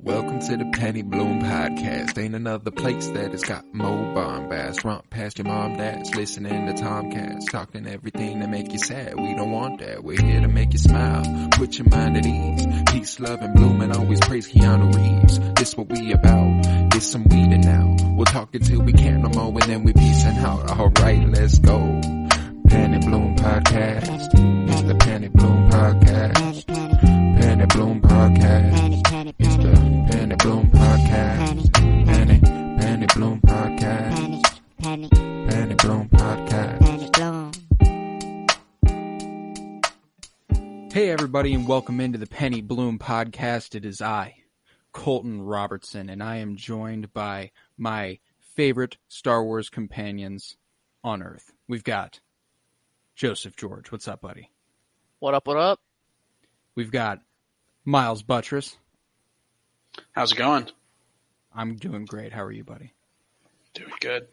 Welcome to the Penny Bloom Podcast. Ain't another place that has got more bombast. Romp past your mom, dad's listening to Tomcats. Talking everything that make you sad. We don't want that. We're here to make you smile. Put your mind at ease. Peace, love, and bloom, and always praise Keanu Reeves. This what we about. This some weeding now. We'll talk until we can't no more, and then we peacing out. Alright, let's go. Penny Bloom Podcast. It's the Penny Bloom Podcast. Penny Bloom Podcast. It's the Penny Bloom Podcast. Penny Bloom Podcast. Penny Bloom Podcast. Hey everybody, and welcome into the Penny Bloom Podcast. It is I, Colton Robertson, and I am joined by my favorite Star Wars companions on Earth. We've got Joseph George. What's up, buddy? What up, what up? We've got Miles Buttress. How's it going? I'm doing great. How are you, buddy? Doing good.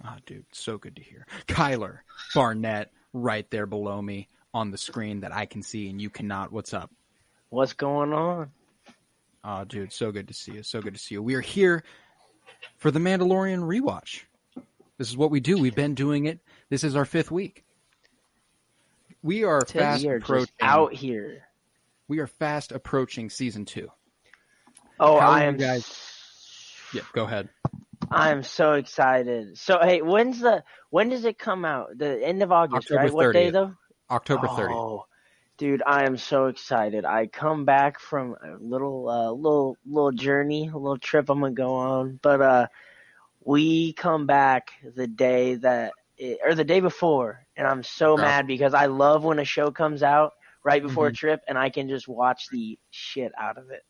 Oh, dude, so good to hear. Kyler Barnett, right there below me on the screen that I can see and you cannot. What's up? What's going on? Oh, dude, so good to see you. So good to see you. We are here for the Mandalorian rewatch. This is what we do. We've been doing it. This is our 5th week. We are fast approaching. Out here. We are fast approaching season 2. Oh, How I are am. you guys? Yeah, go ahead. I am so excited. So, hey, when does it come out? The end of August, October right? 30th. What day though? October 30th. Oh, dude, I am so excited. I come back from a little journey, a little trip I'm gonna go on, but we come back the day the day before, and I'm so mad because I love when a show comes out right before a trip, and I can just watch the shit out of it.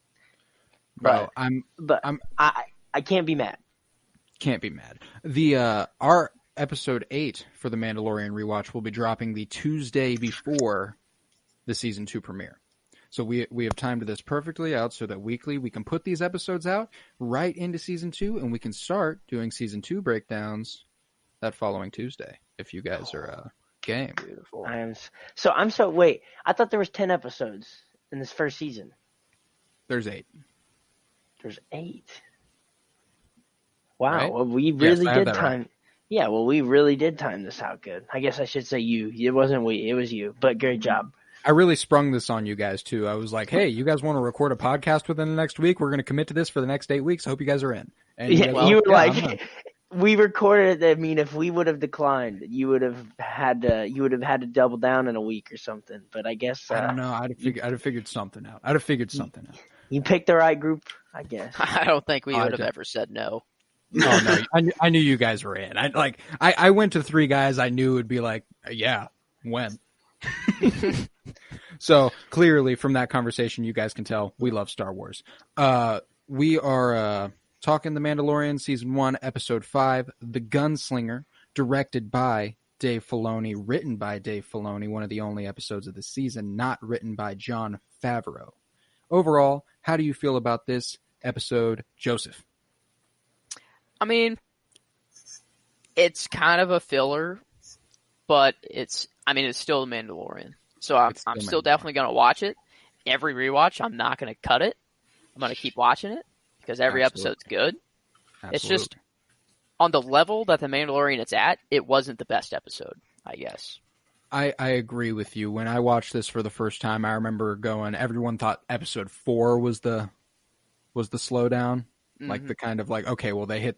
Bro, I can't be mad. Can't be mad. Our episode 8 for the Mandalorian rewatch will be dropping the Tuesday before the season 2 premiere. So we have timed this perfectly out so that weekly we can put these episodes out right into season 2, and we can start doing season 2 breakdowns that following Tuesday if you guys are game. Beautiful. Wait, I thought there was 10 episodes in this first season. There's 8. There's 8. Wow. Right? Well, we really did time. Right. Yeah, well, we really did time this out good. I guess I should say you. It wasn't we. It was you. But great job. I really sprung this on you guys, too. I was like, hey, you guys want to record a podcast within the next week? We're going to commit to this for the next 8 weeks. I hope you guys are in. And you were like, we recorded it. I mean, if we would have declined, you would have had to double down in a week or something. But I guess I don't know. I'd have figured something out. You picked the right group, I guess. I don't think we would have ever said no. Oh no, I knew you guys were in. I went to 3 guys I knew would be like, yeah, when. So clearly from that conversation, you guys can tell we love Star Wars. We are talking The Mandalorian season 1, episode 5, The Gunslinger, directed by Dave Filoni, written by Dave Filoni, one of the only episodes of the season not written by Jon Favreau. Overall, how do you feel about this episode, Joseph? I mean, it's kind of a filler, but it's still The Mandalorian. So I'm still definitely going to watch it. Every rewatch, I'm not going to cut it. I'm going to keep watching it because every episode's good. Absolutely. It's just on the level that The Mandalorian it's at, it wasn't the best episode, I guess. I agree with you. When I watched this for the first time, I remember everyone thought episode 4 was the slowdown. Mm-hmm. Like the kind of like, okay, well they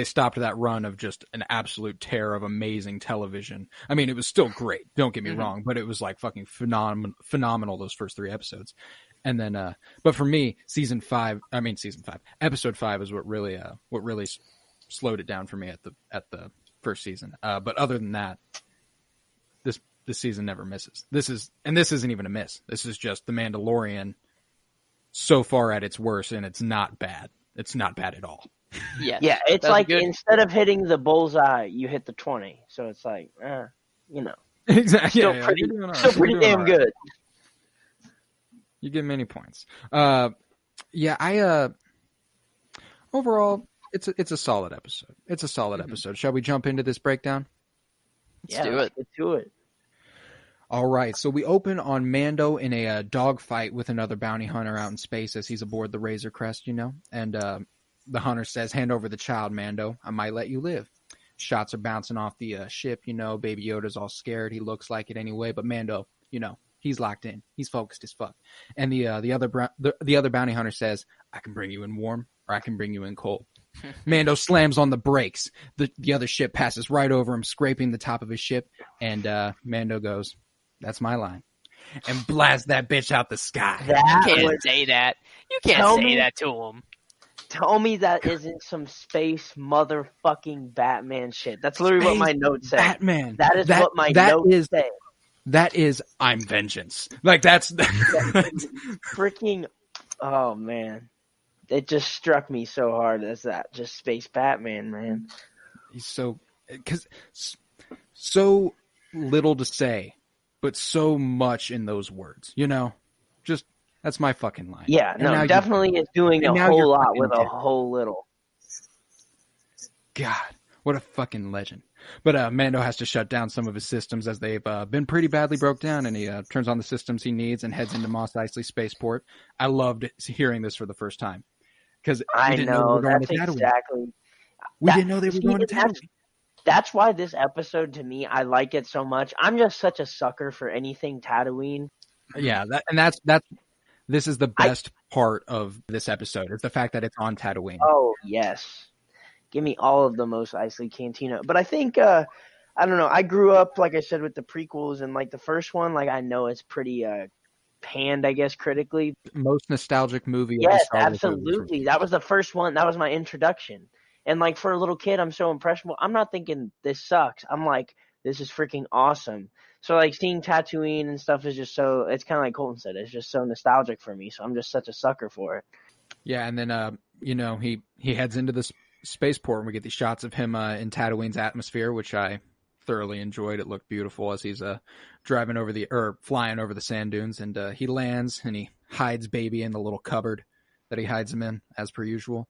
stopped that run of just an absolute tear of amazing television. I mean, it was still great. Don't get me wrong, but it was like fucking phenomenal those first 3 episodes. And then, but for me, episode 5 is what really slowed it down for me at the first season. But other than that, this season never misses. This isn't even a miss. This is just The Mandalorian so far at its worst, and it's not bad. It's not bad at all. Yeah, it's like instead of hitting the bullseye, you hit the 20. So it's like, exactly. Still pretty damn good. You get many points. Overall, it's a solid episode. It's a solid episode. Shall we jump into this breakdown? Let's do it. Let's do it. All right, so we open on Mando in a dogfight with another bounty hunter out in space as he's aboard the Razor Crest, and the hunter says, "Hand over the child, Mando. I might let you live." Shots are bouncing off the ship, Baby Yoda's all scared. He looks like it anyway, but Mando, he's locked in. He's focused as fuck. And the other bounty hunter says, "I can bring you in warm, or I can bring you in cold." Mando slams on the brakes. The other ship passes right over him, scraping the top of his ship, and Mando goes, "That's my line," and blast that bitch out the sky. You can't say that. You can't say that to him. Tell me that isn't some space motherfucking Batman shit. That's literally what my notes say. Batman. That is what my notes say. That is, I'm vengeance. Like, that's... freaking... Oh, man. It just struck me so hard as that. Just space Batman, man. He's so... Because so little to say, but so much in those words, Just... That's my fucking line. Yeah, no, definitely is doing a whole lot with a whole little. God, what a fucking legend. But Mando has to shut down some of his systems as they've been pretty badly broke down, and he turns on the systems he needs and heads into Mos Eisley Spaceport. I loved hearing this for the first time. Because we didn't know they were going to Tatooine. Exactly. We didn't know they were going to Tatooine. That's why this episode, to me, I like it so much. I'm just such a sucker for anything Tatooine. Yeah, that's this is the best part of this episode. It's the fact that it's on Tatooine. Oh, yes. Give me all of the Mos Eisley Cantina. But I think, I don't know, I grew up, like I said, with the prequels, and like the first one, like I know it's pretty panned, I guess, critically. Most nostalgic movie. Yes, absolutely. That was the first one. That was my introduction. And like for a little kid, I'm so impressionable. I'm not thinking this sucks. I'm like, this is freaking awesome. So like seeing Tatooine and stuff is just so, it's kind of like Colton said, it's just so nostalgic for me. So I'm just such a sucker for it. Yeah. And then, he heads into this spaceport and we get these shots of him in Tatooine's atmosphere, which I thoroughly enjoyed. It looked beautiful as he's flying over the sand dunes, and he lands and he hides Baby in the little cupboard that he hides him in as per usual.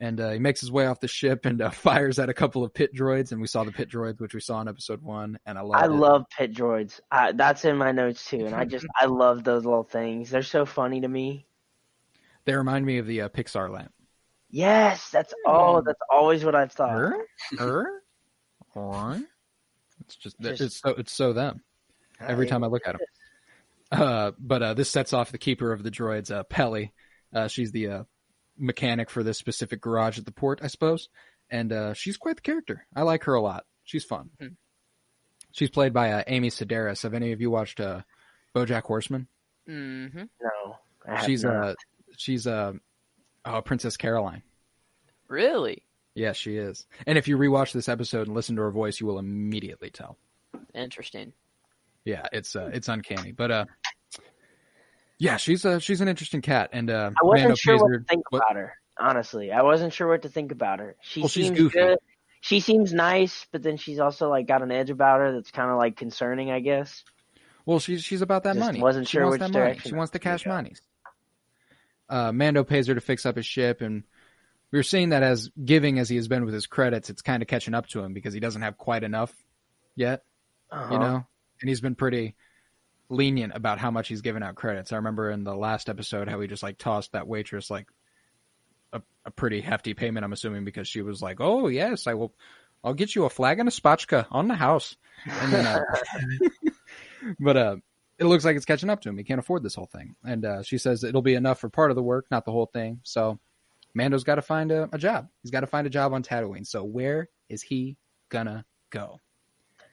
And he makes his way off the ship and fires at a couple of pit droids. And we saw the pit droids, which we saw in episode 1. And I love pit droids. That's in my notes too. And I love those little things. They're so funny to me. They remind me of the Pixar lamp. Yes, that's always what I've thought. It's so them. Every time I look at them. But this sets off the keeper of the droids, Pelly. She's the mechanic for this specific garage at the port, I suppose. And she's quite the character. I like her a lot. She's fun. Mm-hmm. She's played by Amy Sedaris. Have any of you watched BoJack Horseman? Mm-hmm. No, I have she's Princess Caroline. Really? Yes, she is. And if you rewatch this episode and listen to her voice, you will immediately tell. Interesting. Yeah, it's uncanny. But yeah, she's an interesting cat. And I wasn't sure what to think about her. Honestly, I wasn't sure what to think about her. She's goofy. Good. She seems nice, but then she's also like got an edge about her that's kind of like concerning, I guess. Well, she's about that money. Wasn't sure which direction. She wants the cash monies. Mando pays her to fix up his ship, and we were seeing that as giving as he has been with his credits, it's kind of catching up to him because he doesn't have quite enough yet, And he's been pretty lenient about how much he's given out credits. I remember in the last episode how he just like tossed that waitress like a pretty hefty payment, I'm assuming, because she was like, "Oh yes, I'll get you a flag and a spatchka on the house." And then, but it looks like it's catching up to him. He can't afford this whole thing. And she says it'll be enough for part of the work, not the whole thing. So Mando's got to find a job. He's got to find a job on Tatooine. So where is he gonna go?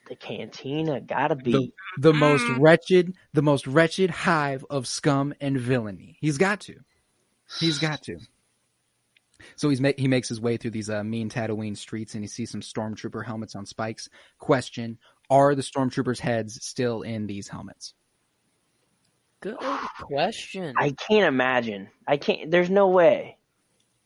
The cantina gotta be the most wretched hive of scum and villainy. He's got to. So he makes his way through these mean Tatooine streets, and he sees some stormtrooper helmets on spikes. Question: are the stormtroopers' heads still in these helmets? Good question. I can't imagine. There's no way.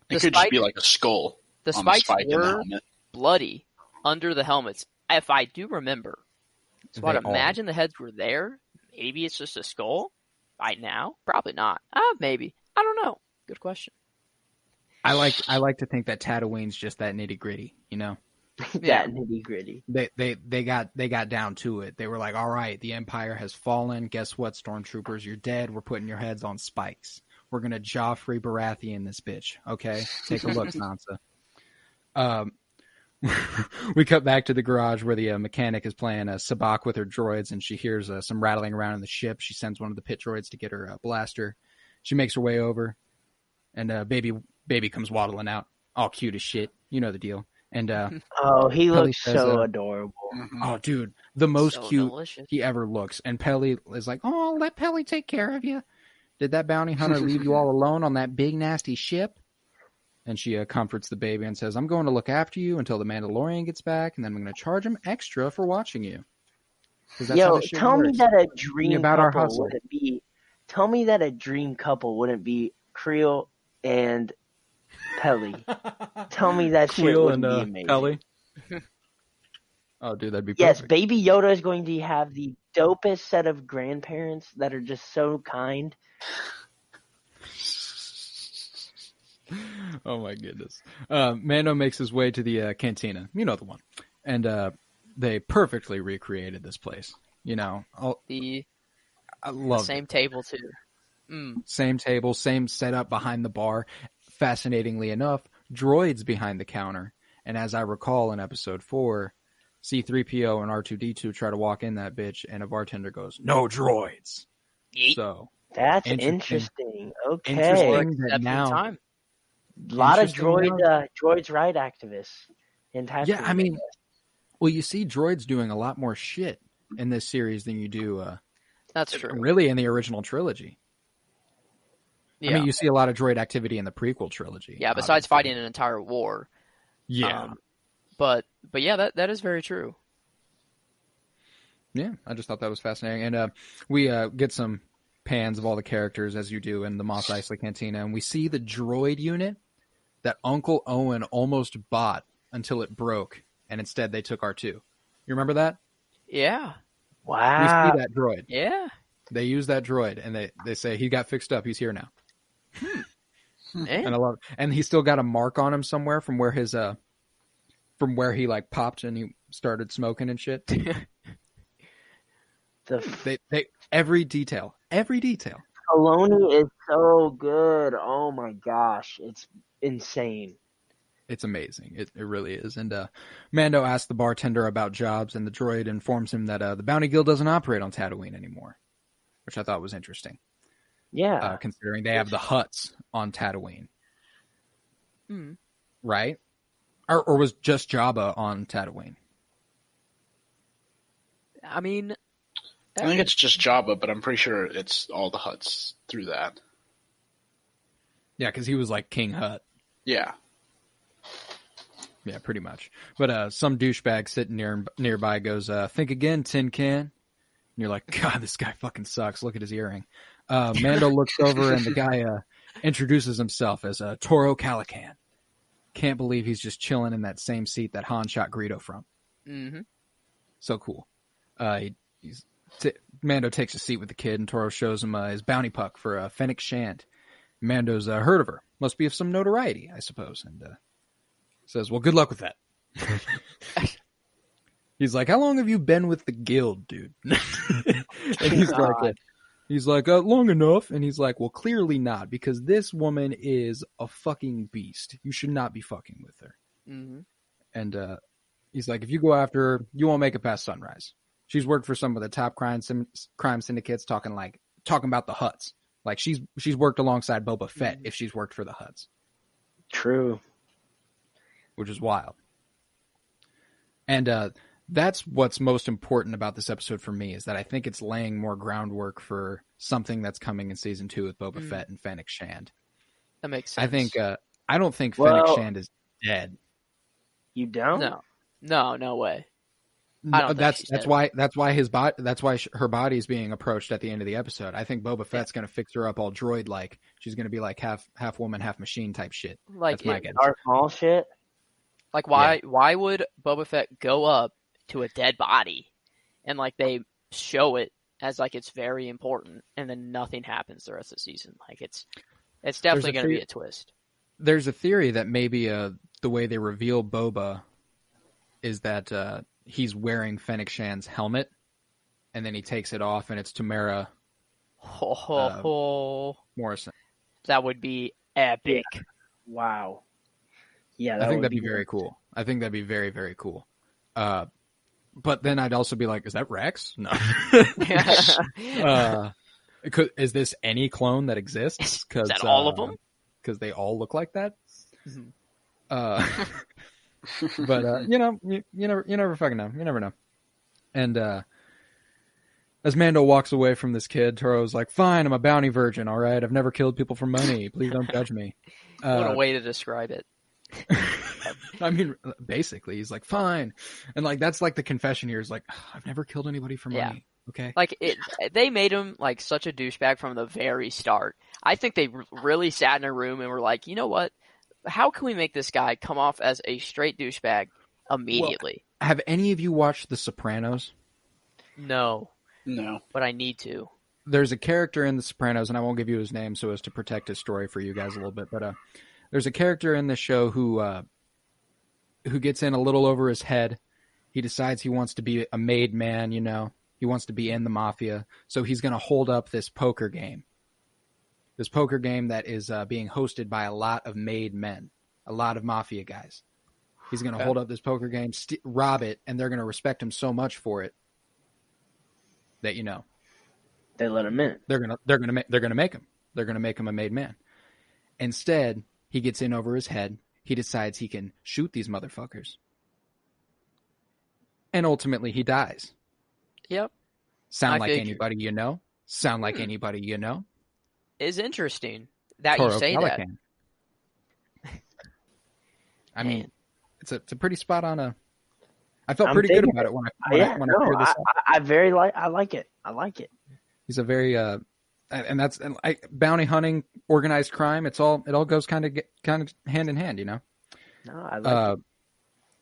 It could just be like a skull. The on spikes spike were in the helmet. bloody under the helmets, if I do remember. So I'd imagine the heads were there. Maybe it's just a skull right now. Probably not. Maybe. I don't know. Good question. I like to think that Tatooine's just that nitty gritty, That nitty gritty. They got down to it. They were like, all right, the Empire has fallen. Guess what, Stormtroopers? You're dead. We're putting your heads on spikes. We're going to Joffrey Baratheon this bitch. Okay? Take a look, Sansa. We cut back to the garage where the mechanic is playing sabacc with her droids, and she hears some rattling around in the ship. She sends one of the pit droids to get her blaster. She makes her way over, and baby comes waddling out, all cute as shit. You know the deal. And he looks so adorable. Oh, dude, the most So cute delicious. he ever looks. And Pelly is like, "Oh, let Pelly take care of you. Did that bounty hunter leave you all alone on that big nasty ship?" And she comforts the baby and says, "I'm going to look after you until the Mandalorian gets back, and then I'm going to charge him extra for watching you." Yo, tell me that a dream couple hustle. wouldn't be. Tell me that a dream couple wouldn't be Creel and Pelly. Tell me that shit would be amazing. Pelly. Oh, dude, that'd be perfect. Yes, Baby Yoda is going to have the dopest set of grandparents that are just so kind. Oh my goodness. Mando makes his way to the cantina. You know the one. And they perfectly recreated this place. You know, The I love same table too. Same table, same setup behind the bar. Fascinatingly enough, droids behind the counter. And as I recall in episode 4, C-3PO and R2-D2 try to walk in that bitch, and a bartender goes, "No droids." Yeet. So That's interesting. Okay. Interesting that That's now. time. A lot of Interesting droids right activists in Tatooine. Yeah, I mean, well, you see droids doing a lot more shit in this series than you do That's true. really in the original trilogy. Yeah. I mean, you see a lot of droid activity in the prequel trilogy. Yeah, besides obviously. fighting an entire war. Yeah. But yeah, that is very true. Yeah, I just thought that was fascinating. And we get some pans of all the characters, as you do in the Mos Eisley Cantina, and we see the droid unit that Uncle Owen almost bought until it broke, and instead they took R2. You remember that? Yeah. Wow. We see that droid. Yeah. They use that droid, and they say, he got fixed up, he's here now. And I love it. And he still got a mark on him somewhere from where his from where he like popped and he started smoking and shit. They every detail. Filoni is so good. Oh my gosh, it's insane. It's amazing. It really is. And Mando asks the bartender about jobs, and the droid informs him that the Bounty Guild doesn't operate on Tatooine anymore, which I thought was interesting. Yeah. Considering they have the huts on Tatooine. Right? Or was just Jabba on Tatooine? I mean, I think it's just Jabba, but I'm pretty sure it's all the huts through that. Yeah, because he was like King Hut. Yeah. Yeah, pretty much. But some douchebag sitting nearby goes, "Think again, Tin Can." And you're like, God, this guy fucking sucks. Look at his earring. Mando looks over, and the guy introduces himself as Toro Calican. Can't believe he's just chilling in that same seat that Han shot Greedo from. Mm-hmm. So cool. Mando takes a seat with the kid, and Toro shows him his bounty puck for Fennec Shand. Mando's heard of her. Must be of some notoriety, I suppose. And says, "Well, good luck with that." He's like, "How long have you been with the guild, dude?" And he's like, "Long enough." And he's like, "Well, clearly not, because this woman is a fucking beast. You should not be fucking with her." Mm-hmm. And he's like, "If you go after her, you won't make it past sunrise. She's worked for some of the top crime syndicates, talking about the Hutts. Like she's worked alongside Boba Fett if she's worked for the Hutts." True. Which is wild. And that's what's most important about this episode for me, is that I think it's laying more groundwork for something that's coming in season 2 with Boba Fett and Fennec Shand. That makes sense. I think I don't think Fennec Shand is dead. You don't? No way. That's why her body's being approached at the end of the episode. I think Boba Fett's going to fix her up all droid like. She's going to be like half woman, half machine type shit. Like that's my guess. Darth Maul shit. Like why would Boba Fett go up to a dead body and like they show it as like it's very important and then nothing happens the rest of the season? Like it's definitely going to be a twist. There's a theory that maybe the way they reveal Boba is that he's wearing Fennec Shan's helmet, and then he takes it off, and it's Tamara Morrison. That would be epic. Yeah. Wow. Yeah, I think that'd be very cool. I think that'd be very, very cool. But then I'd also be like, is that Rex? No. Is this any clone that exists? Is that all of them? Because they all look like that. Mm-hmm. But you never fucking know. You never know. And as Mando walks away from this kid, Toro's like, "Fine, I'm a bounty virgin. All right, I've never killed people for money. Please don't judge me." What a way to describe it. I mean, basically, he's like, "Fine," and like that's like the confession here is like, "I've never killed anybody for money." Yeah. Okay, like they made him like such a douchebag from the very start. I think they really sat in a room and were like, you know what? How can we make this guy come off as a straight douchebag immediately? Well, have any of you watched The Sopranos? No. But I need to. There's a character in The Sopranos, and I won't give you his name so as to protect his story for you guys a little bit, but there's a character in the show who gets in a little over his head. He decides he wants to be a made man, you know. He wants to be in the mafia, so he's going to hold up this poker game. This poker game that is being hosted by a lot of made men, a lot of mafia guys. He's going to hold up this poker game, rob it, and they're going to respect him so much for it that they let him in. They're gonna make him. They're gonna make him a made man. Instead, he gets in over his head. He decides he can shoot these motherfuckers, and ultimately he dies. Yep. Sound like anybody you know? Sound like anybody you know? Is interesting that Toro you say Pelican. that. I mean, it's a pretty spot on. I felt pretty good about it when I heard this. I like it. I like it. He's a very bounty hunting, organized crime. It all goes kind of hand in hand, you know. No, I like it.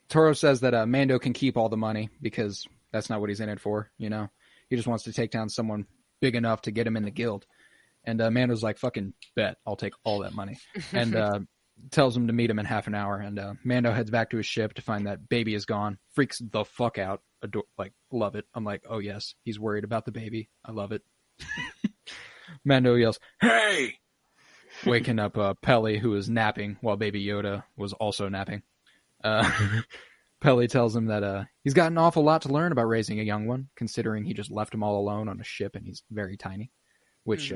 Toro says that Mando can keep all the money because that's not what he's in it for, you know. He just wants to take down someone big enough to get him in the guild. And Mando's like, "Fucking bet, I'll take all that money." And tells him to meet him in half an hour. And Mando heads back to his ship to find that baby is gone. Freaks the fuck out. Love it. I'm like, oh yes, he's worried about the baby. I love it. Mando yells, "Hey!" waking up Peli, who is napping while Baby Yoda was also napping. Peli tells him that he's got an awful lot to learn about raising a young one, considering he just left him all alone on a ship and he's very tiny, which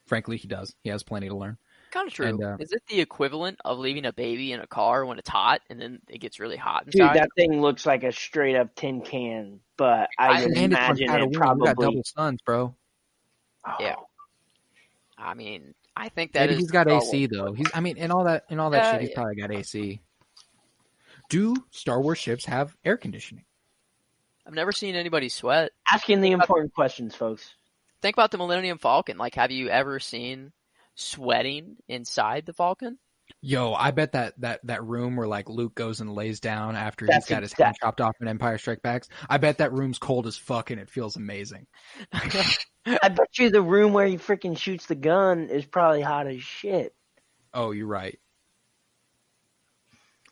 frankly he does. He has plenty to learn. Kind of true. And, is it the equivalent of leaving a baby in a car when it's hot and then it gets really hot inside? Dude, that thing looks like a straight up tin can, but I would imagine it probably. Got double suns, bro. Oh. Yeah. I mean, I think that he's got AC though. In all that shit, he's probably got AC. Do Star Wars ships have air conditioning? I've never seen anybody sweat. Asking the important questions, folks. Think about the Millennium Falcon. Like, have you ever seen sweating inside the Falcon? Yo, I bet that room where like Luke goes and lays down after he's got his hand chopped off in Empire Strikes Back, I bet that room's cold as fuck and it feels amazing. I bet you the room where he freaking shoots the gun is probably hot as shit. Oh, you're right.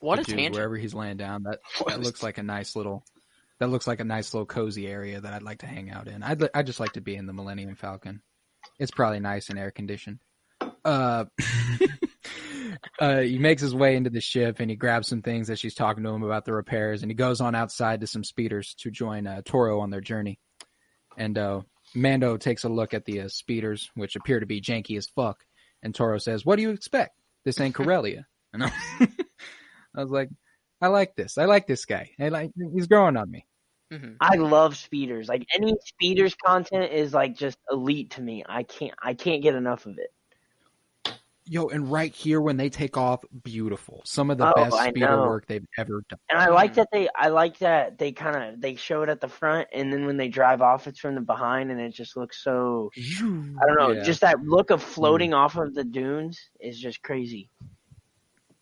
What a tangent. Wherever he's laying down, that looks like a nice little cozy area that I'd like to hang out in. I'd just like to be in the Millennium Falcon. It's probably nice and air conditioned. He makes his way into the ship and he grabs some things as she's talking to him about the repairs, and he goes on outside to some speeders to join Toro on their journey. And Mando takes a look at the speeders, which appear to be janky as fuck. And Toro says, "What do you expect? This ain't Corellia." And I was like, I like this. I like this guy. He's growing on me. Mm-hmm. I love speeders. Like, any speeders content is like just elite to me. I can't get enough of it. Yo, and right here when they take off, beautiful. Some of the best speeder work they've ever done. And I like that they show it at the front, and then when they drive off, it's from the behind, and it just looks so. I don't know. Yeah. Just that look of floating off of the dunes is just crazy.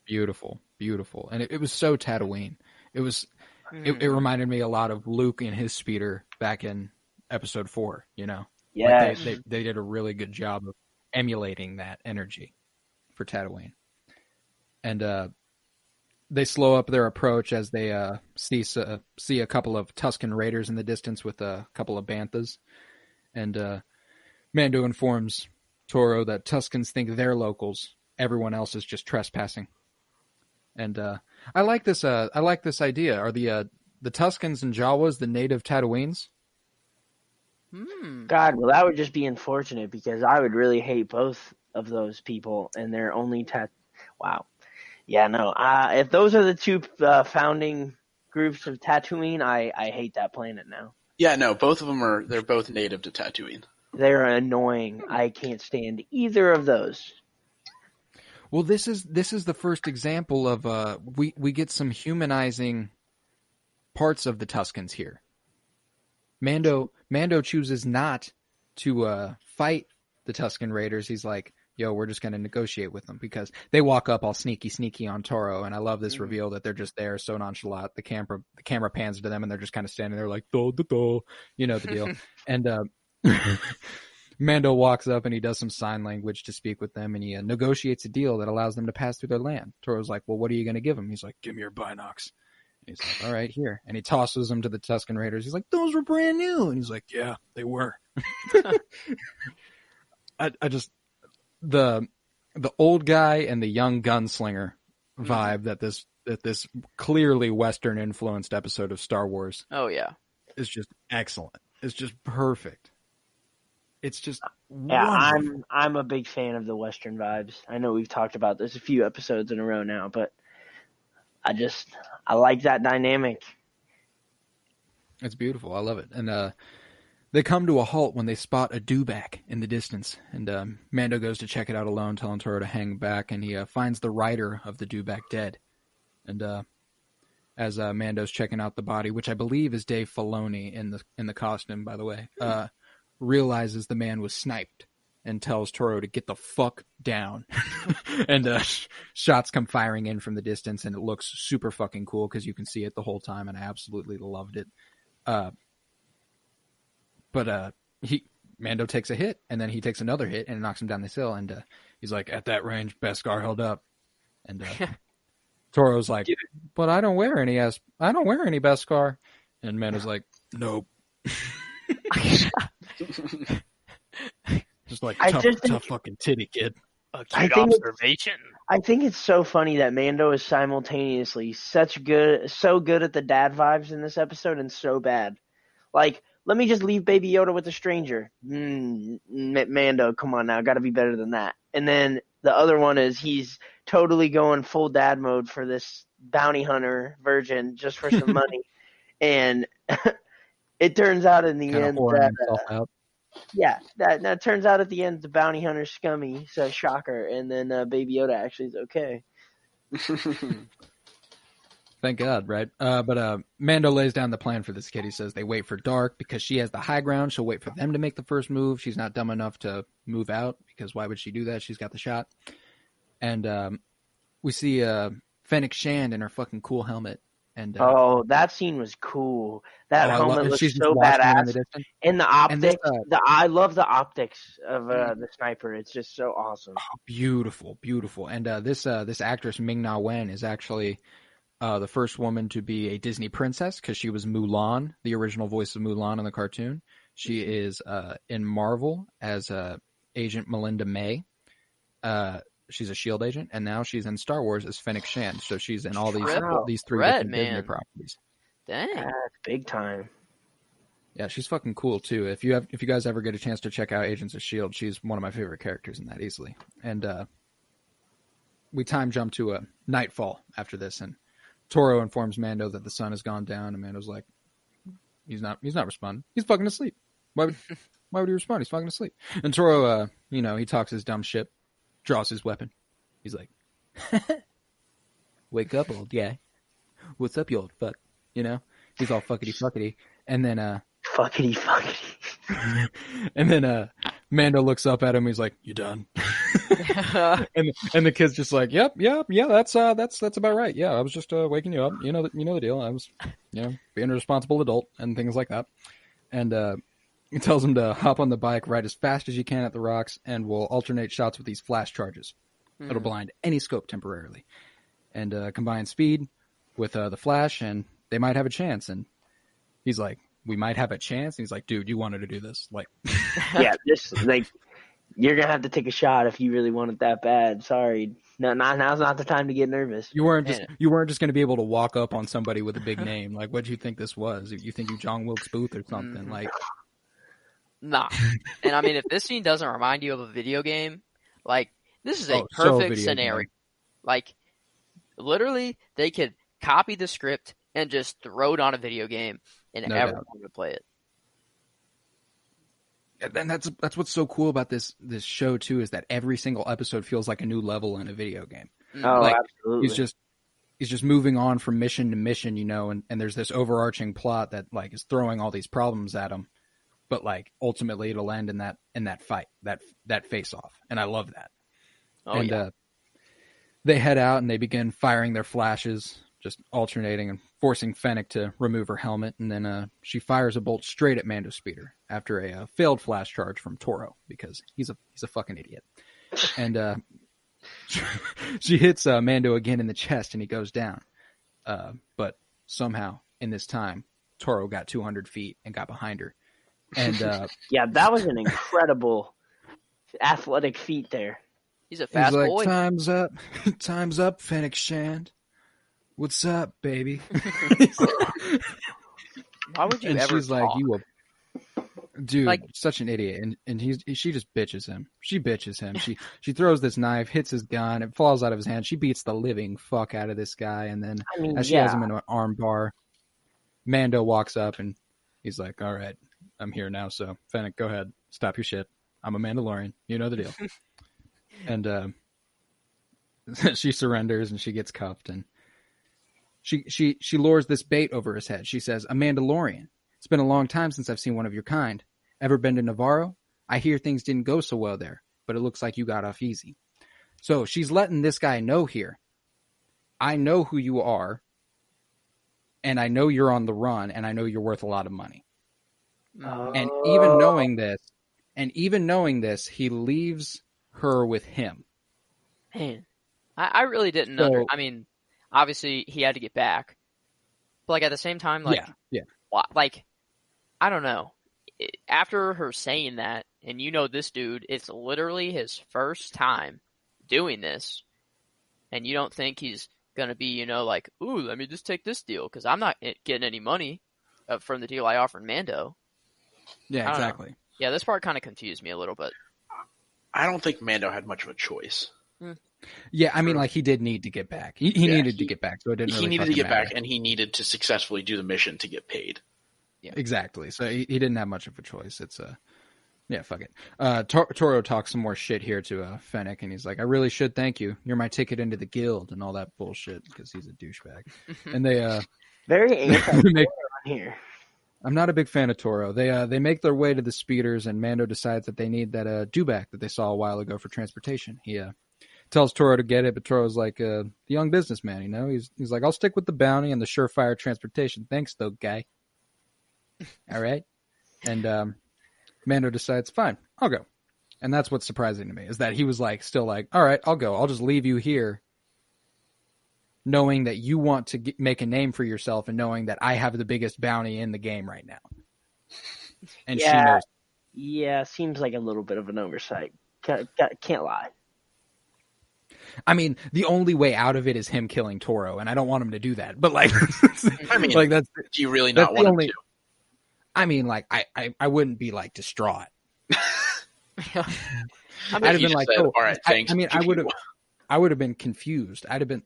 Beautiful, beautiful, and it was so Tatooine. It was. It reminded me a lot of Luke and his speeder back in Episode 4. You know, yeah, like they did a really good job of emulating that energy for Tatooine. And they slow up their approach as they see a couple of Tusken Raiders in the distance with a couple of banthas. And Mando informs Toro that Tuskens think they're locals. Everyone else is just trespassing. And I like this idea. Are the Tuskens and Jawas the native Tatooines? God, well, that would just be unfortunate because I would really hate both of those people and their only Wow. Yeah, no. If those are the two founding groups of Tatooine, I hate that planet now. Yeah, no, both of them they're both native to Tatooine. They're annoying. I can't stand either of those. Well, this is the first example of we get some humanizing parts of the Tuskens here. Mando chooses not to fight the Tusken Raiders. He's like, yo, we're just going to negotiate with them because they walk up all sneaky on Toro. And I love this reveal that they're just there so nonchalant. The camera pans to them and they're just kind of standing there like, do. You know the deal. And Mando walks up and he does some sign language to speak with them and he negotiates a deal that allows them to pass through their land. Toro's like, well, what are you going to give him? He's like, give me your binocs. And he's like, all right, here. And he tosses them to the Tusken Raiders. He's like, those were brand new. And he's like, yeah, they were. I just, the old guy and the young gunslinger vibe that this clearly Western influenced episode of Star Wars. Oh yeah, is just excellent. It's just perfect. It's just wonderful. I'm a big fan of the Western vibes. I know we've talked about this a few episodes in a row now, but I like that dynamic. It's beautiful. I love it. And they come to a halt when they spot a dewback in the distance. And Mando goes to check it out alone, telling Toro to hang back. And he finds the rider of the dewback dead. And as Mando's checking out the body, which I believe is Dave Filoni in the costume, by the way, realizes the man was sniped and tells Toro to get the fuck down. And shots come firing in from the distance, and it looks super fucking cool because you can see it the whole time, and I absolutely loved it. But Mando takes a hit, and then he takes another hit, and it knocks him down this hill, and he's like, at that range, Beskar held up. And Toro's like, but I don't wear any Beskar. And Mando's like, nope. Just like tough fucking titty kid. A cute observation. I think it's so funny that Mando is simultaneously so good at the dad vibes in this episode and so bad. Like, let me just leave Baby Yoda with a stranger. Mando, come on now, got to be better than that. And then the other one is he's totally going full dad mode for this bounty hunter virgin just for some money. And it turns out in the end that that turns out at the end the bounty hunter's scummy, so shocker, and then Baby Yoda actually is okay. Thank God, right? But Mando lays down the plan for this kid. He says they wait for dark because she has the high ground. She'll wait for them to make the first move. She's not dumb enough to move out because why would she do that? She's got the shot. And we see Fennec Shand in her fucking cool helmet. And that scene was cool. That helmet looks so badass. And the optics, I love the optics of the sniper. It's just so awesome. Oh, beautiful, beautiful. And this actress Ming-Na Wen is actually the first woman to be a Disney princess because she was Mulan, the original voice of Mulan in the cartoon. She is in Marvel as Agent Melinda May. She's a S.H.I.E.L.D. agent, and now she's in Star Wars as Fennec Shand. So she's in all these three different Disney properties. Dang, that's big time. Yeah, she's fucking cool too. If you guys ever get a chance to check out Agents of S.H.I.E.L.D., she's one of my favorite characters in that easily. And we time jump to nightfall after this, and Toro informs Mando that the sun has gone down, and Mando's like, he's not responding. He's fucking asleep. Why would he respond? He's fucking asleep. And Toro, he talks his dumb shit. Draws his weapon. He's like, wake up, old guy. What's up, you old fuck? He's all fuckity. And then, fuckity. And then, Mando looks up at him. He's like, you done? and the kid's just like, yep. That's about right. Yeah. I was just, waking you up. You know the deal. I was, being a responsible adult and things like that. And, he tells him to hop on the bike, ride as fast as you can at the rocks, and we'll alternate shots with these flash charges. It'll blind any scope temporarily. and combine speed with the Flash, and they might have a chance. And he's like, we might have a chance. And he's like, dude, you wanted to do this. Like, yeah, just like, you're going to have to take a shot if you really want it that bad. Sorry. No, now's not the time to get nervous. You weren't just going to be able to walk up on somebody with a big name. Like, what do you think this was? You think you John Wilkes Booth or something? Like, nah. And I mean, if this scene doesn't remind you of a video game, like, this is a perfect scenario. Game. Like, literally, they could copy the script and just throw it on a video game, and everyone would play it. And that's what's so cool about this show too, is that every single episode feels like a new level in a video game. Oh, like, absolutely. He's just moving on from mission to mission, you know, and there's this overarching plot that like is throwing all these problems at him, but like ultimately it'll end in that fight, that face off, and I love that. They head out and they begin firing their flashes, just alternating and forcing Fennec to remove her helmet, and then she fires a bolt straight at Mando Speeder after a failed flash charge from Toro, because he's a fucking idiot. And she hits Mando again in the chest, and he goes down. But somehow, in this time, Toro got 200 feet and got behind her. And yeah, that was an incredible athletic feat there. He's a fast boy. Time's up. Time's up, Fennec Shand. What's up, baby? Why would you and ever she's talk? like, you a dude, Like, such an idiot. And she just bitches him. She bitches him. She throws this knife, hits his gun, it falls out of his hand. She beats the living fuck out of this guy, and then as she has him in an arm bar, Mando walks up and he's like, all right, I'm here now, so Fennec, go ahead. Stop your shit. I'm a Mandalorian. You know the deal. And she surrenders and she gets cuffed, and she lures this bait over his head. She says, a Mandalorian. It's been a long time since I've seen one of your kind. Ever been to Navarro? I hear things didn't go so well there, but it looks like you got off easy. So she's letting this guy know here, I know who you are, and I know you're on the run, and I know you're worth a lot of money. And even knowing this, he leaves her with him. Man, I really didn't I mean, obviously he had to get back, but like at the same time, like, yeah. Like, I don't know. After her saying that, and you know this dude, it's literally his first time doing this, and you don't think he's gonna be, you know, like, ooh, let me just take this deal because I'm not getting any money from the deal I offered Mando. Yeah, exactly. Yeah, this part kind of confused me a little bit. I don't think Mando had much of a choice. Yeah, I mean, like, he did need to get back. He needed to get back, so it didn't really He needed to get matter. back, and he needed to successfully do the mission to get paid. Yeah, exactly. So he didn't have much of a choice. It's yeah, fuck it. Toro talks some more shit here to Fennec, and he's like, I really should thank you. You're my ticket into the guild and all that bullshit, because he's a douchebag. And they very anti here. I'm not a big fan of Toro. They make their way to the speeders, and Mando decides that they need that dewback that they saw a while ago for transportation. He tells Toro to get it, but Toro's like the young businessman, you know. He's like, I'll stick with the bounty and the surefire transportation. Thanks, though, guy. All right. And Mando decides, fine, I'll go. And that's what's surprising to me, is that he was like, still like, all right, I'll go. I'll just leave you here, knowing that you want to make a name for yourself and knowing that I have the biggest bounty in the game right now. And she knows. Yeah, seems like a little bit of an oversight. Can't lie. I mean, the only way out of it is him killing Toro, and I don't want him to do that. But like, I mean, like that's, do you really not want him to? I mean, like, I wouldn't be like distraught. I I'd have been like, all right, thanks. I would have been confused. I'd have been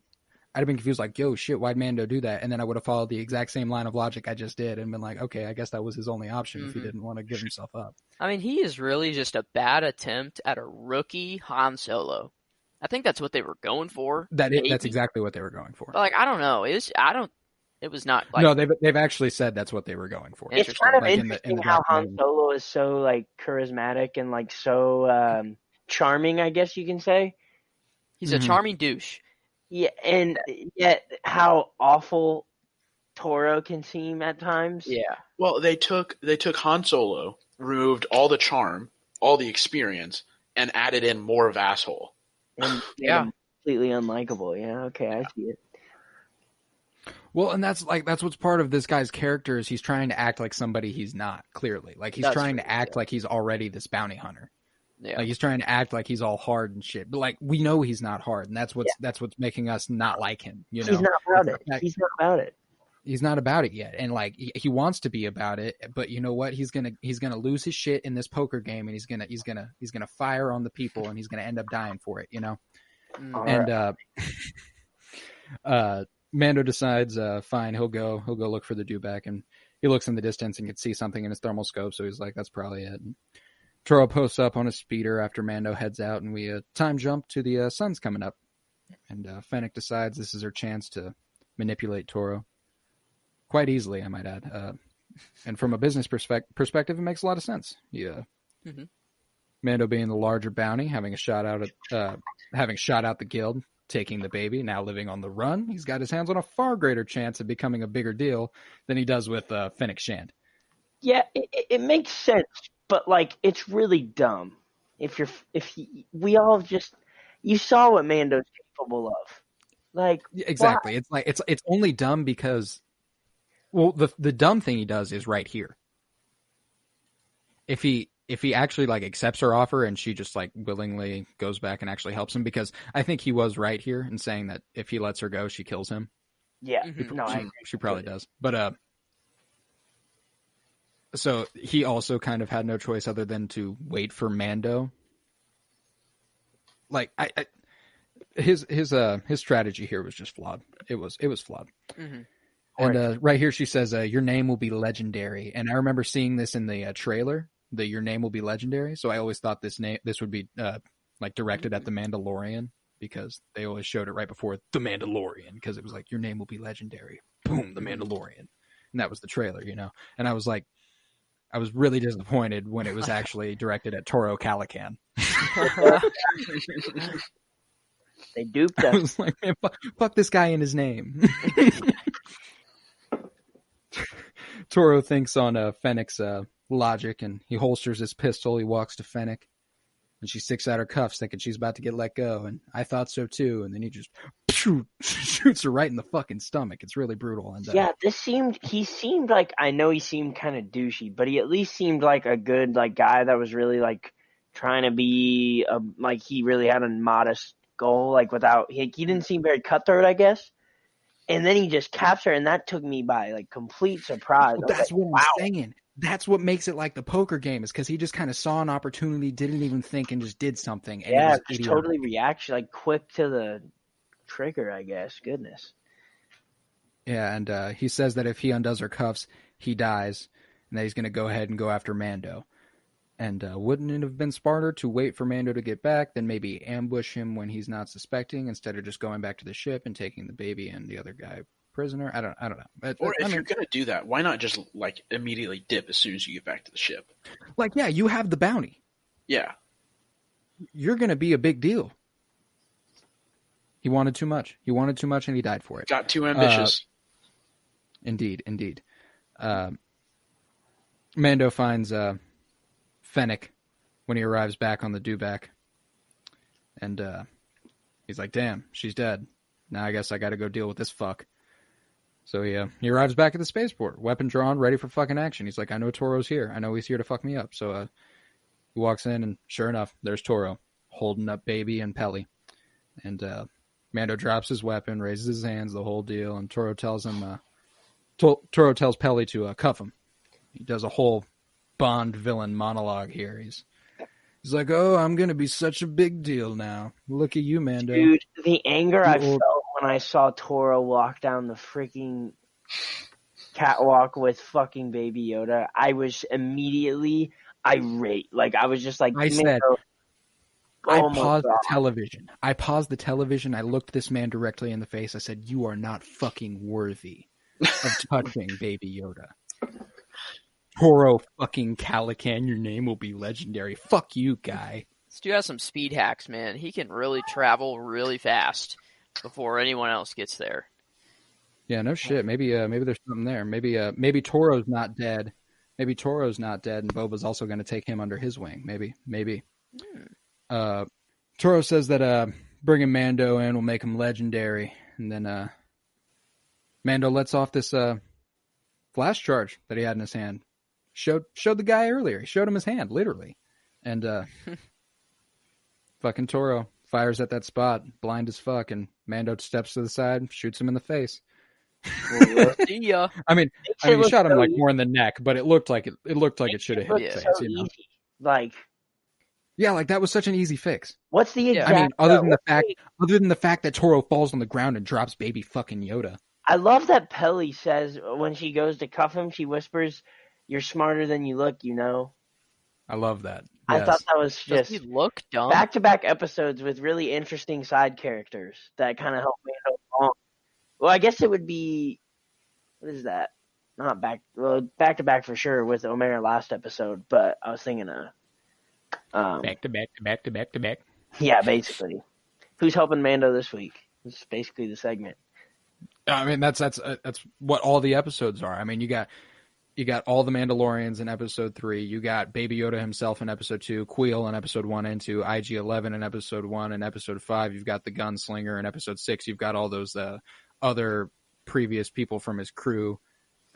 confused, like, yo, shit, why'd Mando do that? And then I would have followed the exact same line of logic I just did and been like, okay, I guess that was his only option if he didn't want to give himself up. I mean, he is really just a bad attempt at a rookie Han Solo. I think that's what they were going for. That's exactly what they were going for. But like, I don't know. It was not like... No, they've actually said that's what they were going for. It's kind of interesting how Han Solo is so like charismatic and like so charming, I guess you can say. He's a charming douche. Yeah, and yet how awful Toro can seem at times. Yeah. Well, they took Han Solo, removed all the charm, all the experience, and added in more of asshole. And completely unlikable. Yeah, okay, I see it. Well, and that's what's part of this guy's character is he's trying to act like somebody he's not, clearly. Like he's trying to act like he's already this bounty hunter. Yeah. Like he's trying to act like he's all hard and shit. But like we know he's not hard, and that's what's making us not like him, you know. He's not about it. He's not about it. He's not about it yet. And like he wants to be about it, but you know what? He's going to lose his shit in this poker game, and he's going to fire on the people, and he's going to end up dying for it, you know. And Mando decides, fine, he'll go look for the dewback, and he looks in the distance and can see something in his thermal scope, so he's like, that's probably it. And Toro posts up on his speeder after Mando heads out, and we time jump to the sun's coming up, and Fennec decides this is her chance to manipulate Toro quite easily, I might add. And from a business perspective, it makes a lot of sense. Yeah. Mm-hmm. Mando being the larger bounty, having shot out the guild, taking the baby, now living on the run, he's got his hands on a far greater chance of becoming a bigger deal than he does with Fennec Shand. Yeah, it makes sense, but like it's really dumb. You saw what Mando's capable of. Like exactly, why? it's only dumb because, well, the dumb thing he does is right here. If he actually like accepts her offer and she just like willingly goes back and actually helps him, because I think he was right here in saying that if he lets her go, she kills him. Yeah, she probably does. But so he also kind of had no choice other than to wait for Mando. Like his strategy here was just flawed. It was flawed. Mm-hmm. And right here she says, "Your name will be legendary." And I remember seeing this in the trailer. The "Your name will be legendary." So I always thought this would be like directed at the Mandalorian, because they always showed it right before the Mandalorian, because it was like, "Your name will be legendary." Boom, the Mandalorian, and that was the trailer, you know. And I was like, I was really disappointed when it was actually directed at Toro Calican. They duped us. I was like, man, fuck this guy and his name. Toro thinks on Fennec's logic, and he holsters his pistol. He walks to Fennec, and she sticks out her cuffs thinking she's about to get let go, and I thought so too. And then he just shoots her right in the fucking stomach. It's really brutal. And yeah, he seemed like, I know he seemed kind of douchey, but he at least seemed like a good like guy that was really like trying to be like he really had a modest goal, like without he didn't seem very cutthroat, I guess. And then he just caps her, and that took me by like complete surprise. Well, that's what I'm saying. That's what makes it like the poker game, is because he just kind of saw an opportunity, didn't even think, and just did something. And yeah, just totally reaction, like quick to the trigger, I guess. Goodness. Yeah, and he says that if he undoes her cuffs, he dies, and that he's going to go ahead and go after Mando. And wouldn't it have been smarter to wait for Mando to get back, then maybe ambush him when he's not suspecting, instead of just going back to the ship and taking the baby and the other guy prisoner? I don't know. Or if you're going to do that, why not just like immediately dip as soon as you get back to the ship? Like, yeah, you have the bounty. Yeah. You're going to be a big deal. He wanted too much. And he died for it. Got too ambitious. Indeed. Mando finds Fennec when he arrives back on the dewback. And he's like, damn, she's dead. Now I guess I got to go deal with this fuck. So he arrives back at the spaceport, weapon drawn, ready for fucking action. He's like, I know Toro's here. I know he's here to fuck me up. So he walks in, and sure enough, there's Toro holding up baby and Peli. And Mando drops his weapon, raises his hands, the whole deal, and Toro tells him, Toro tells Peli to cuff him. He does a whole Bond villain monologue here. He's like, oh, I'm going to be such a big deal now. Look at you, Mando. Dude, the anger I felt when I saw Toro walk down the freaking catwalk with fucking Baby Yoda, I was immediately irate. Like, I was just like, I said, I paused the television. I looked this man directly in the face. I said, you are not fucking worthy of touching Baby Yoda. Toro fucking Calican, your name will be legendary. Fuck you, guy. This dude has some speed hacks, man. He can really travel really fast before anyone else gets there. Yeah, no shit. Maybe there's something there. Maybe Toro's not dead. And Boba's also going to take him under his wing. Maybe. Toro says that bringing Mando in will make him legendary. And then Mando lets off this flash charge that he had in his hand. Showed the guy earlier. He showed him his hand, literally. And fucking Toro fires at that spot, blind as fuck, and Mando steps to the side, shoots him in the face. See ya. I mean, he shot him like more in the neck, but it looked like it should have hit the face. So easy. Like, yeah, like that was such an easy fix. What's the exact? I mean, other than the fact that Toro falls on the ground and drops baby fucking Yoda. I love that Peli says when she goes to cuff him, she whispers, "You're smarter than you look," you know. I love that. I thought that was Does just he look dumb? back-to-back episodes with really interesting side characters that kind of help Mando along. Well, I guess it would be, what is that? Not back-to-back for sure with Omer last episode, but I was thinking back to back. Yeah, basically. Who's helping Mando this week? It's basically the segment. I mean, that's what all the episodes are. I mean, you got all the Mandalorians in episode 3. You got Baby Yoda himself in episode 2, Queel in episode 1 and 2, IG-11 in episode 1 and episode 5. You've got the Gunslinger in episode 6. You've got all those other previous people from his crew.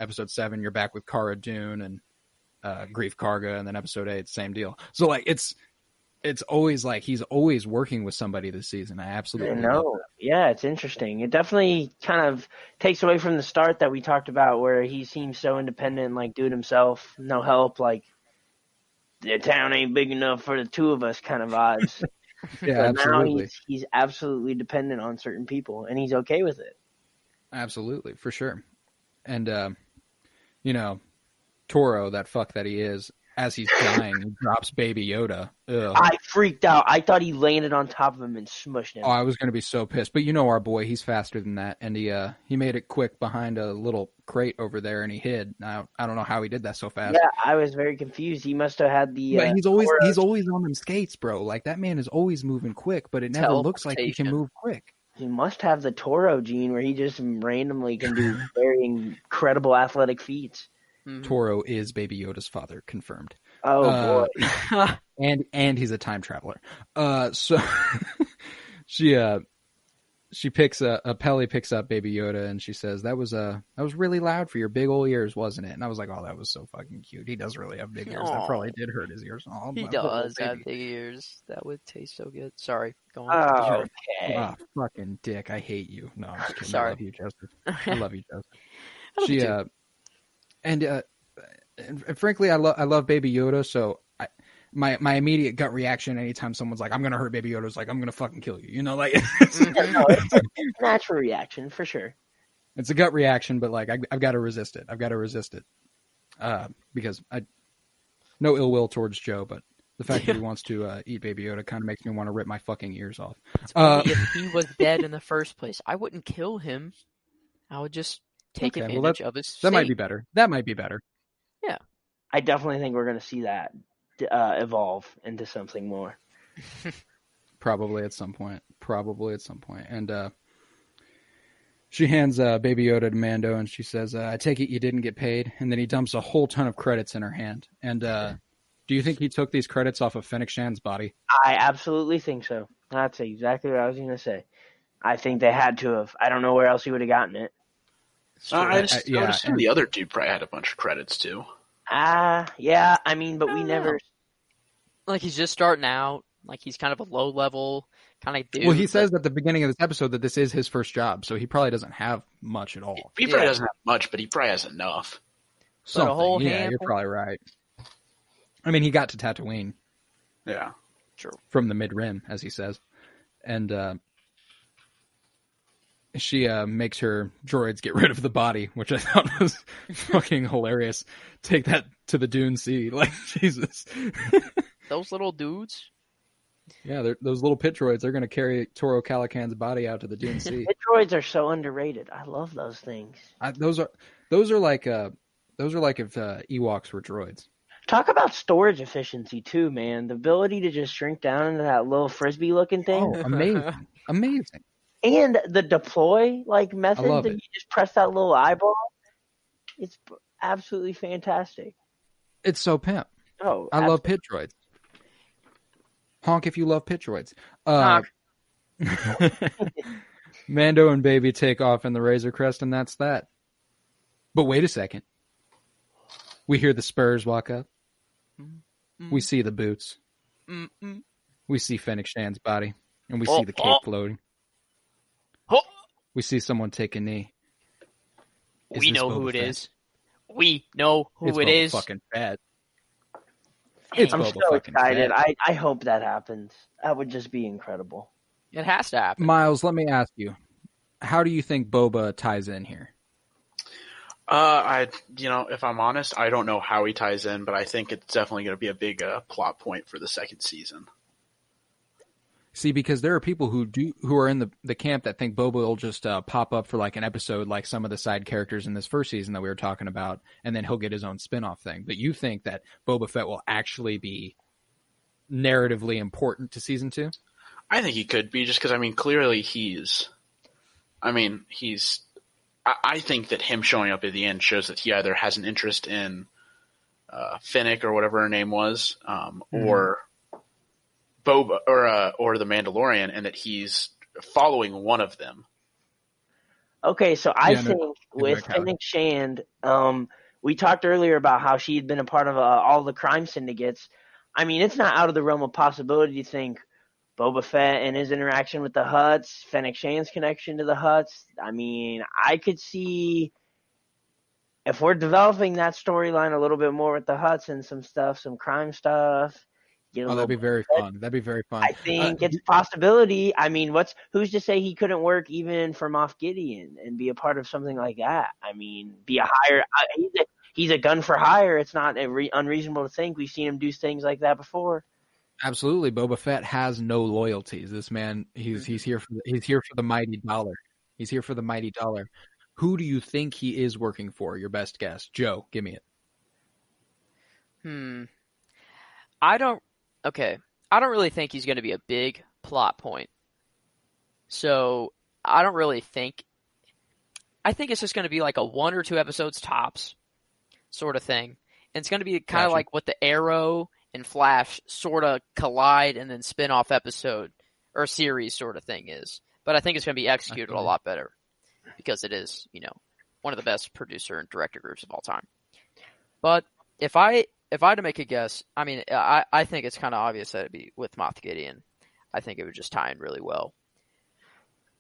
Episode 7, you're back with Cara Dune and Grief Karga, and then episode 8, same deal. So like it's always like he's always working with somebody this season. I absolutely know. Yeah, it's interesting. It definitely kind of takes away from the start that we talked about where he seems so independent, like do it himself, no help, like the town ain't big enough for the two of us kind of vibes. Yeah, but absolutely. Now he's absolutely dependent on certain people, and he's okay with it. Absolutely, for sure. And, Toro, that fuck that he is, as he's dying, he drops Baby Yoda. Ugh. I freaked out. I thought he landed on top of him and smushed him. Oh, I was going to be so pissed. But our boy, he's faster than that. And he made it quick behind a little crate over there, and he hid. Now, I don't know how he did that so fast. Yeah, I was very confused. He must have had the... But he's always on them skates, bro. Like, that man is always moving quick, but it never looks like he can move quick. He must have the Toro gene where he just randomly can do very incredible athletic feats. Toro is Baby Yoda's father, confirmed. Oh boy. and he's a time traveler. So Peli picks up Baby Yoda and she says, that was really loud for your big old ears, wasn't it? And I was like, oh, that was so fucking cute. He does really have big ears. That probably did hurt his ears. Oh, he does have big ears. That would taste so good. Sorry. Go on. Oh, okay. Oh, fucking dick. I hate you. No, I'm just kidding. Sorry. I love you, Joseph. I love you, Joseph. And frankly, I love Baby Yoda, so my immediate gut reaction anytime someone's like, I'm going to hurt Baby Yoda is like, I'm going to fucking kill you. It's a natural reaction, for sure. It's a gut reaction, but like, I've got to resist it. Because no ill will towards Joe, but the fact that he wants to eat Baby Yoda kind of makes me want to rip my fucking ears off. If he was dead in the first place, I wouldn't kill him. I would just take advantage of his That might be better. Yeah. I definitely think we're going to see that evolve into something more. Probably at some point. And she hands Baby Yoda to Mando and she says, I take it you didn't get paid. And then he dumps a whole ton of credits in her hand. And do you think he took these credits off of Fennec Shan's body? I absolutely think so. That's exactly what I was going to say. I think they had to have. I don't know where else he would have gotten it. I would assume the other dude probably had a bunch of credits too. Yeah. I mean, but we never. Like he's just starting out. Like he's kind of a low level kind of dude. Well, he says at the beginning of this episode that this is his first job, so he probably doesn't have much at all. He probably doesn't have much, but he probably has enough. Something. Yeah, you're probably right. I mean, he got to Tatooine. Yeah. True. From the mid-rim, as he says. And she makes her droids get rid of the body, which I thought was fucking hilarious. Take that to the Dune Sea. Like, Jesus. Those little dudes? Yeah, those little pit droids, they're going to carry Toro Calican's body out to the Dune Sea. Pit droids are so underrated. I love those things. Those are like if Ewoks were droids. Talk about storage efficiency too, man. The ability to just shrink down into that little frisbee looking thing. Oh, amazing. And the deploy method that you just press that little eyeball. It's absolutely fantastic. It's so pimp. Oh, I love pit droids. Honk if you love pit droids. Honk. Mando and Baby take off in the Razor Crest, and that's that. But wait a second. We hear the Spurs walk up. We see the boots. We see Fennec Shan's body, and we see the cape floating. We see someone take a knee. We know who it is. We know who it is. Fucking Fett. I'm so excited. I hope that happens. That would just be incredible. It has to happen. Miles, let me ask you, how do you think Boba ties in here? If I'm honest, I don't know how he ties in, but I think it's definitely going to be a big plot point for the second season. See, because there are people who are in the camp that think Boba will just pop up for like an episode, like some of the side characters in this first season that we were talking about, and then he'll get his own spin-off thing. But you think that Boba Fett will actually be narratively important to season 2? I think he could be, just because, clearly I think that him showing up at the end shows that he either has an interest in Fennec or whatever her name was, or Boba or the Mandalorian, and that he's following one of them. Okay, so I think with Fennec Shand, we talked earlier about how she had been a part of all the crime syndicates. It's not out of the realm of possibility to think Boba Fett and his interaction with the Hutts, Fennec Shan's connection to the Hutts. I could see if we're developing that storyline a little bit more with the Hutts and some stuff, some crime stuff. That'd be very fun. That'd be very fun. I think it's a possibility. Who's to say he couldn't work even for Moff Gideon and be a part of something like that? Be a hire. He's a gun for hire. It's not unreasonable to think we've seen him do things like that before. Absolutely, Boba Fett has no loyalties. This man, he's here for the mighty dollar. He's here for the mighty dollar. Who do you think he is working for? Your best guess, Joe. Give me it. I don't really think he's going to be a big plot point. So I don't really think. I think it's just going to be like a 1 or 2 episodes tops, sort of thing. And it's going to be kind of like what the Arrow and Flash sort of collide and then spin-off episode or series sort of thing is. But I think it's going to be executed a lot better because it is, one of the best producer and director groups of all time. But if I had to make a guess, I think it's kind of obvious that it'd be with Moff Gideon. I think it would just tie in really well.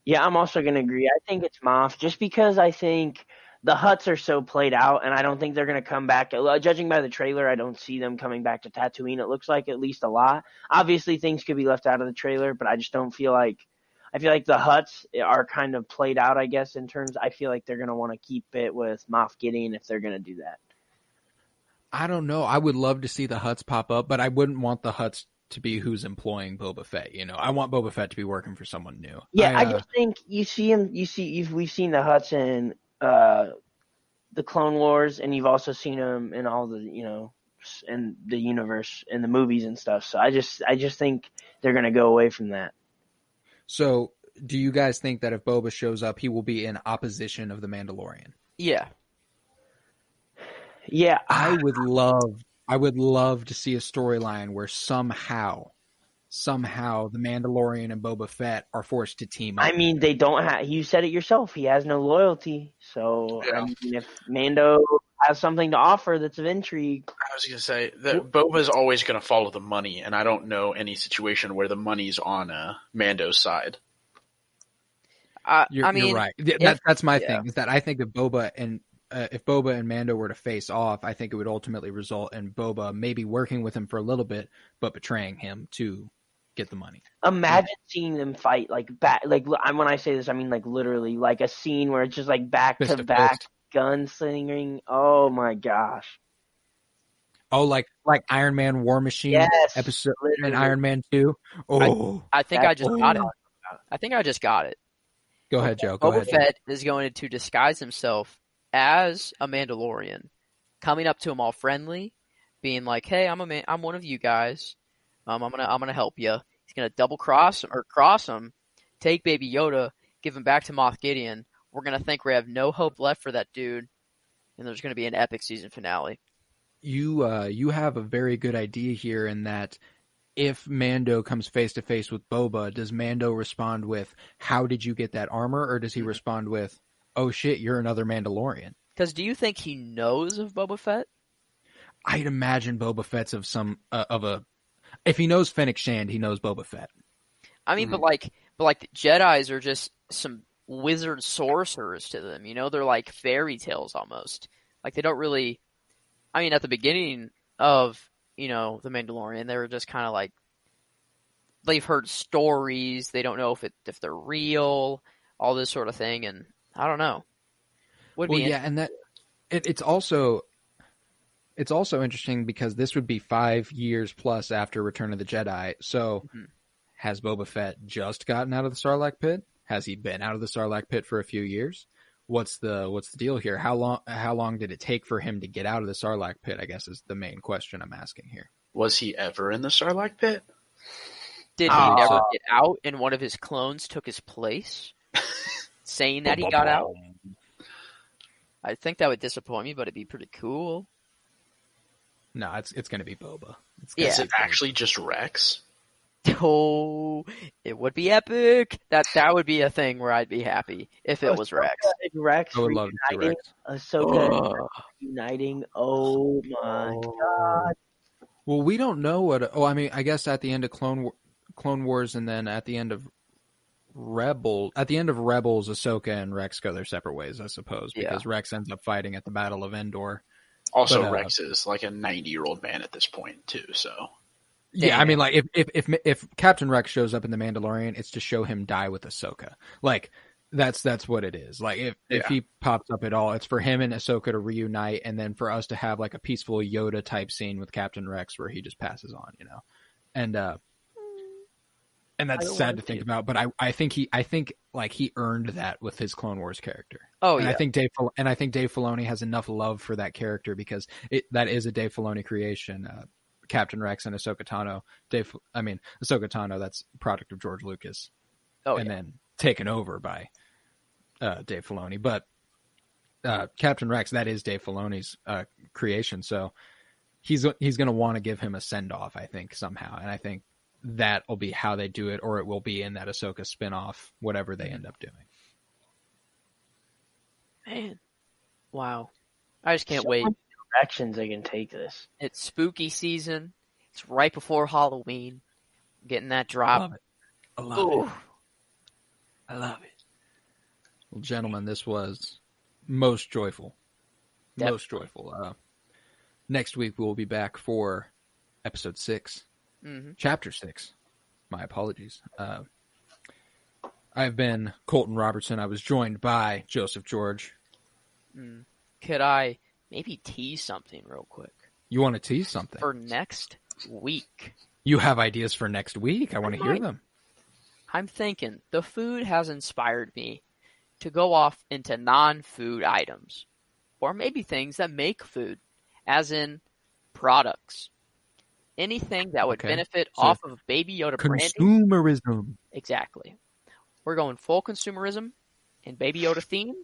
Yeah, I'm also going to agree. I think it's Moff just because I think the Hutts are so played out, and I don't think they're going to come back. Judging by the trailer, I don't see them coming back to Tatooine. It looks like at least a lot. Obviously, things could be left out of the trailer, but I just don't feel like – I feel like the Hutts are kind of played out, I guess, in terms – I feel like they're going to want to keep it with Moff Gideon if they're going to do that. I don't know. I would love to see the Hutts pop up, but I wouldn't want the Hutts to be who's employing Boba Fett. I want Boba Fett to be working for someone new. Yeah, I just think you see him. We've seen the Hutts in the Clone Wars, and you've also seen him in all the in the universe, in the movies and stuff. So I just think they're gonna go away from that. So, do you guys think that if Boba shows up, he will be in opposition of the Mandalorian? Yeah. Yeah, I would love to see a storyline where somehow the Mandalorian and Boba Fett are forced to team up. They don't have. You said it yourself. He has no loyalty. So yeah. If Mando has something to offer that's of intrigue, I was going to say that Boba's always going to follow the money, and I don't know any situation where the money's on Mando's side. You're right. That's my thing. Is that I think if Boba and Mando were to face off, I think it would ultimately result in Boba maybe working with him for a little bit, but betraying him to get the money. Imagine seeing them fight when I say this, I mean like literally like a scene where it's just like back to back gunslinging. Oh my gosh. Oh, like Iron Man War Machine episode and Iron Man 2. Oh, I think I just got it. I think I just got it. Go ahead, Joe. Boba Fett is going to disguise himself as a Mandalorian, coming up to him all friendly, being like, "Hey, I'm one of you guys. I'm gonna help you." He's gonna double cross him, take Baby Yoda, give him back to Moff Gideon. We're gonna think we have no hope left for that dude, and there's gonna be an epic season finale. You have a very good idea here in that if Mando comes face to face with Boba, does Mando respond with, how did you get that armor? Or does he respond with, oh shit, you're another Mandalorian? Because do you think he knows of Boba Fett? I'd imagine Boba Fett's of some, if he knows Fennec Shand, he knows Boba Fett. I mean, but the Jedis are just some wizard sorcerers to them, you know? They're like fairy tales almost. Like, they don't really, I mean, at the beginning of, you know, The Mandalorian, they were just kind of like, they've heard stories, they don't know if they're real, all this sort of thing, and I don't know. And that it's also interesting because this would be 5 years plus after Return of the Jedi. So, has Boba Fett just gotten out of the Sarlacc pit? Has he been out of the Sarlacc pit for a few years? What's the deal here? How long did it take for him to get out of the Sarlacc pit, I guess, is the main question I'm asking here. Was he ever in the Sarlacc pit? Did he ever get out and one of his clones took his place? Saying that he got out? I think that would disappoint me, but it'd be pretty cool. No, it's going to be Boba. Is it actually just Rex? Oh, it would be epic. That would be a thing where I'd be happy if it was Rex. Rex I would love to see Rex. Ahsoka uniting. Oh my god. Well, we don't know what. Oh, I mean, I guess at the end of Clone Wars, and then at the end of Rebels, Ahsoka and Rex go their separate ways, I suppose, because Rex ends up fighting at the Battle of Endor. Also, Rex is like a 90-year-old man at this point too. So. Yeah, I mean, like if Captain Rex shows up in The Mandalorian, it's to show him die with Ahsoka. Like that's what it is. Like if he pops up at all, it's for him and Ahsoka to reunite, and then for us to have like a peaceful Yoda type scene with Captain Rex where he just passes on, you know, and that's sad to think about. But I think he earned that with his Clone Wars character. Oh, and yeah. I think Dave Filoni has enough love for that character because that is a Dave Filoni creation. Captain Rex and Ahsoka Tano. Ahsoka Tano, that's a product of George Lucas. Then taken over by Dave Filoni. But Captain Rex, that is Dave Filoni's creation. So he's going to want to give him a send-off, I think, somehow. And I think that will be how they do it, or it will be in that Ahsoka spin-off, whatever they end up doing. Man. Wow. I just can't wait. Directions they can take this. It's spooky season. It's right before Halloween. Getting that drop. I love it. I love it. Well, gentlemen, this was most joyful. Definitely. Most joyful. Next week we'll be back for episode 6, chapter 6. My apologies. I've been Colton Robertson. I was joined by Joseph George. Could I maybe tease something real quick? You want to tease something? For next week. You have ideas for next week? I want to hear them. I'm thinking the food has inspired me to go off into non-food items. Or maybe things that make food. As in products. Anything that would benefit off of Baby Yoda branding. Consumerism. Exactly. We're going full consumerism and Baby Yoda themed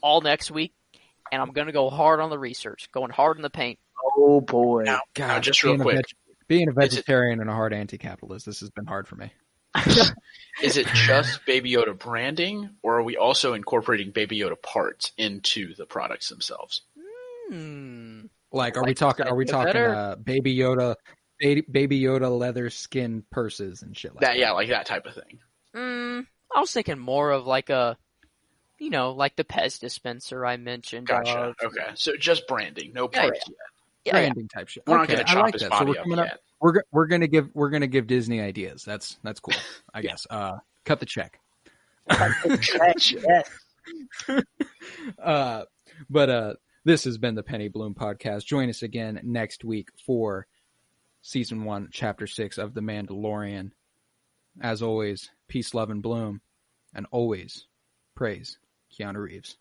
all next week. And I'm going to go hard on the research, going hard in the paint. Oh, boy. Now just real quick. Being a vegetarian and a hard anti-capitalist, this has been hard for me. Is it just Baby Yoda branding, or are we also incorporating Baby Yoda parts into the products themselves? Like, are we talking Baby Yoda leather skin purses and shit like that? Yeah, like that type of thing. I was thinking more of like a, like the Pez dispenser I mentioned. Gotcha. Okay, so just branding, no parts yet. Branding type shit. We're not going to chop his body up yet. We're gonna give Disney ideas. That's cool. I guess. Cut the check. Yes. But this has been the Penny Bloom Podcast. Join us again next week for Season 1, Chapter 6 of The Mandalorian. As always, peace, love, and bloom. And always praise Keanu Reeves.